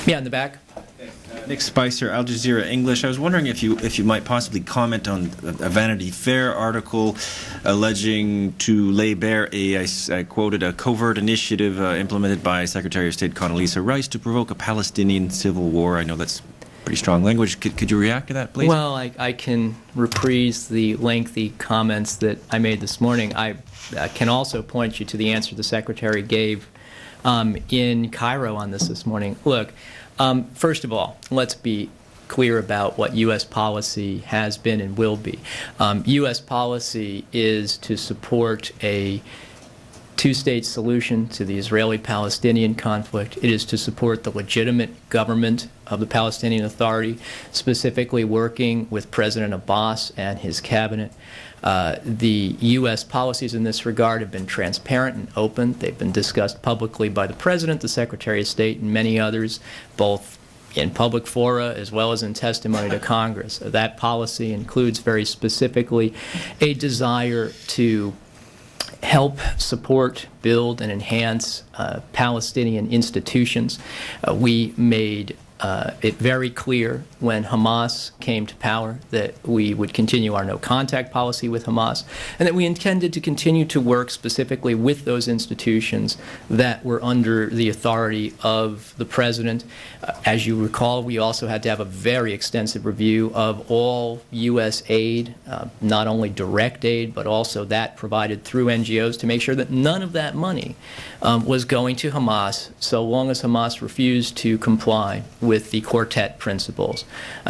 Yeah, in the back. Nick Spicer, Al Jazeera English. I was wondering if you might possibly comment on a Vanity Fair article alleging to lay bare I quoted, a covert initiative implemented by Secretary of State Condoleezza Rice to provoke a Palestinian civil war. I know that's pretty strong language. Could you react to that, please? Well, I can reprise the lengthy comments that I made this morning. I can also point you to the answer the Secretary gave in Cairo on this morning. Look, first of all, let's be clear about what U.S. policy has been and will be. U.S. policy is to support a two-state solution to the Israeli-Palestinian conflict. It is to support the legitimate government of the Palestinian Authority, specifically working with President Abbas and his cabinet. The U.S. policies in this regard have been transparent and open. They've been discussed publicly by the President, the Secretary of State, and many others, both in public fora as well as in testimony to Congress. That policy includes very specifically a desire to help support, build, and enhance Palestinian institutions. We made it very clear when Hamas came to power that we would continue our no-contact policy with Hamas, and that we intended to continue to work specifically with those institutions that were under the authority of the President. As you recall, we also had to have a very extensive review of all U.S. aid, not only direct aid, but also that provided through NGOs, to make sure that none of that money was going to Hamas so long as Hamas refused to comply with the quartet principles,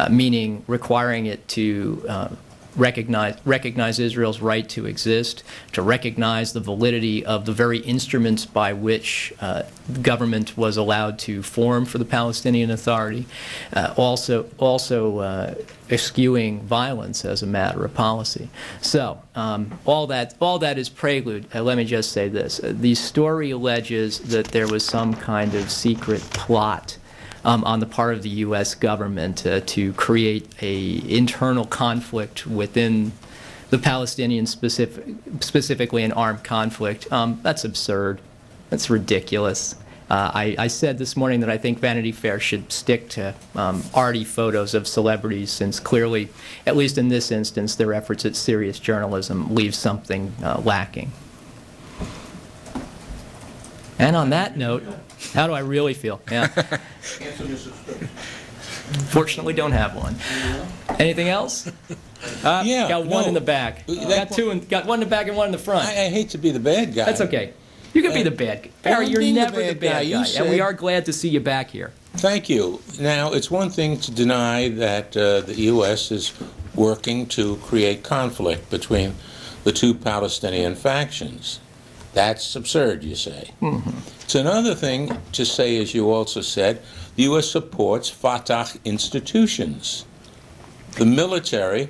meaning requiring it to recognize Israel's right to exist, to recognize the validity of the very instruments by which government was allowed to form for the Palestinian Authority, also eschewing violence as a matter of policy. So all that is prelude. Let me just say this. The story alleges that there was some kind of secret plot on the part of the U.S. government to create an internal conflict within the Palestinians, specifically an armed conflict. That's absurd. That's ridiculous. I said this morning that I think Vanity Fair should stick to arty photos of celebrities, since clearly, at least in this instance, their efforts at serious journalism leave something lacking. And on that note, how do I really feel? Yeah. Fortunately, don't have one. Anything else? Yeah. Got one in the back. Got one in the back and one in the front. I hate to be the bad guy. That's okay. You can be the bad guy. Barry, you're never the bad guy. Said, and we are glad to see you back here. Thank you. Now, it's one thing to deny that the U.S. is working to create conflict between the two Palestinian factions. That's absurd, you say. Mm-hmm. It's another thing to say, as you also said, the U.S. supports Fatah institutions. The military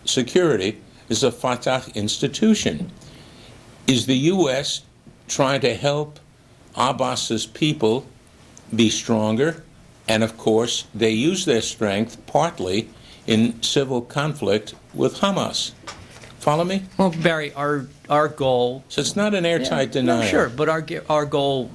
security is a Fatah institution. Is the U.S. trying to help Abbas's people be stronger? And of course, they use their strength partly in civil conflict with Hamas. Follow me? Well, Barry, our goal... So it's not an airtight denial. No, sure, but our goal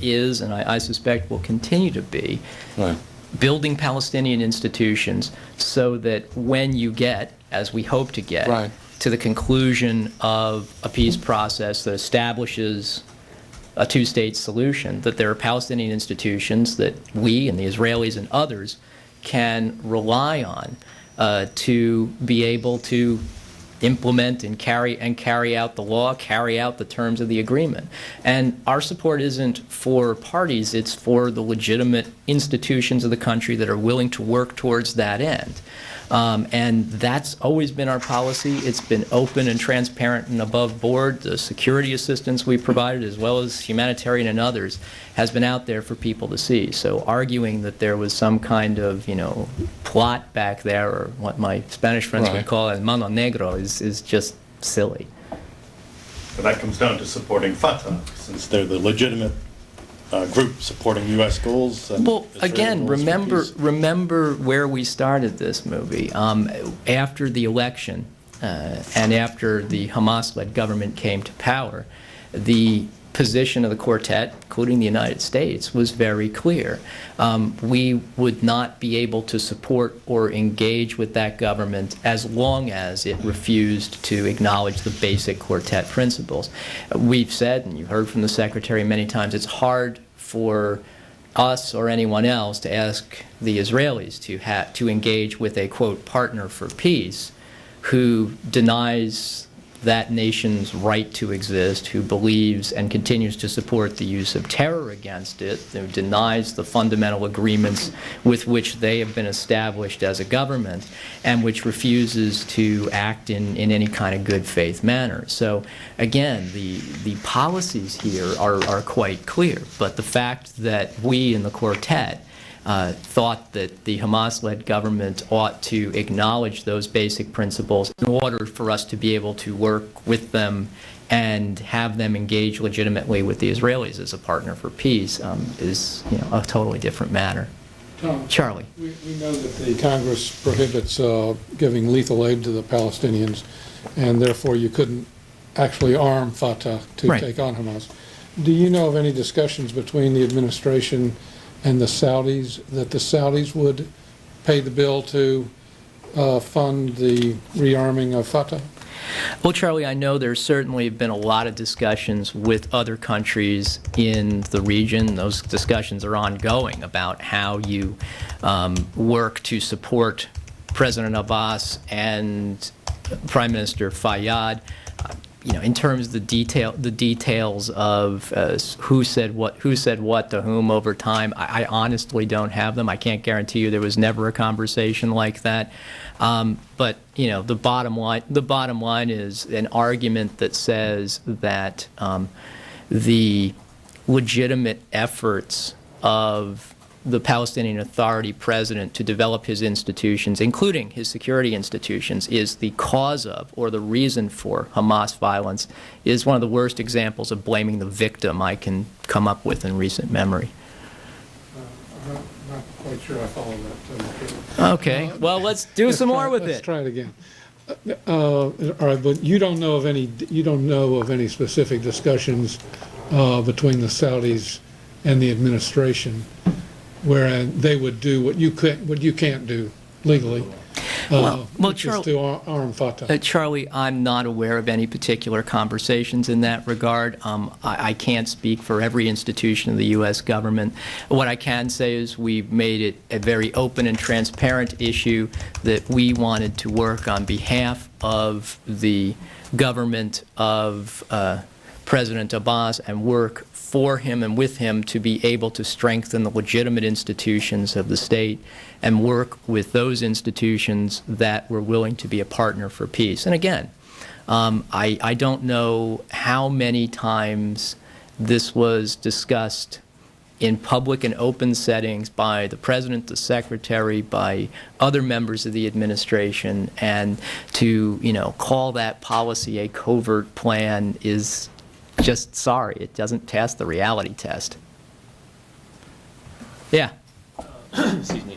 is, and I suspect will continue to be, right, building Palestinian institutions so that when you get, as we hope to get, right, to the conclusion of a peace process that establishes a two-state solution, that there are Palestinian institutions that we and the Israelis and others can rely on to be able to implement and carry out the law, carry out the terms of the agreement. And our support isn't for parties, it's for the legitimate institutions of the country that are willing to work towards that end. And that's always been our policy. It's been open and transparent and above board. The security assistance we provided, as well as humanitarian and others, has been out there for people to see. So arguing that there was some kind of, plot back there, or what my Spanish friends would call el mano negro, is just silly. But that comes down to supporting Fatah, since they're the legitimate group supporting U.S. goals. Well, again, remember where we started this movie. After the election and after the Hamas-led government came to power, the position of the quartet, including the United States, was very clear. We would not be able to support or engage with that government as long as it refused to acknowledge the basic quartet principles. We've said, and you've heard from the Secretary many times, it's hard for us or anyone else to ask the Israelis to engage with a, quote, partner for peace who denies that nation's right to exist, who believes and continues to support the use of terror against it, who denies the fundamental agreements with which they have been established as a government, and which refuses to act in any kind of good faith manner. So again, the policies here are quite clear, but the fact that we in the quartet thought that the Hamas-led government ought to acknowledge those basic principles in order for us to be able to work with them and have them engage legitimately with the Israelis as a partner for peace is, a totally different matter. Tom, Charlie. We know that the Congress prohibits giving lethal aid to the Palestinians, and therefore you couldn't actually arm Fatah to take on Hamas. Do you know of any discussions between the administration and the Saudis, that the Saudis would pay the bill to fund the rearming of Fatah? Well, Charlie, I know there's certainly been a lot of discussions with other countries in the region. Those discussions are ongoing about how you work to support President Abbas and Prime Minister Fayyad. In terms of the details of who said what to whom over time, I honestly don't have them. I can't guarantee you there was never a conversation like that. But the bottom line is an argument that says that the legitimate efforts of the Palestinian Authority president to develop his institutions, including his security institutions, is the cause of or the reason for Hamas violence, is one of the worst examples of blaming the victim I can come up with in recent memory. I'm not quite sure I follow that. Okay, well, let's do some more with it. Let's try it again. All right, but you don't know of any specific discussions between the Saudis and the administration where they would do what you can't do legally, which is to arm Fatah. Charlie, I'm not aware of any particular conversations in that regard. I can't speak for every institution of the U.S. government. What I can say is we've made it a very open and transparent issue that we wanted to work on behalf of the government of President Abbas and work for him and with him to be able to strengthen the legitimate institutions of the state and work with those institutions that were willing to be a partner for peace. And again, I don't know how many times this was discussed in public and open settings by the President, the Secretary, by other members of the administration, and to call that policy a covert plan is just, sorry, it doesn't pass the reality test. Yeah. Excuse me.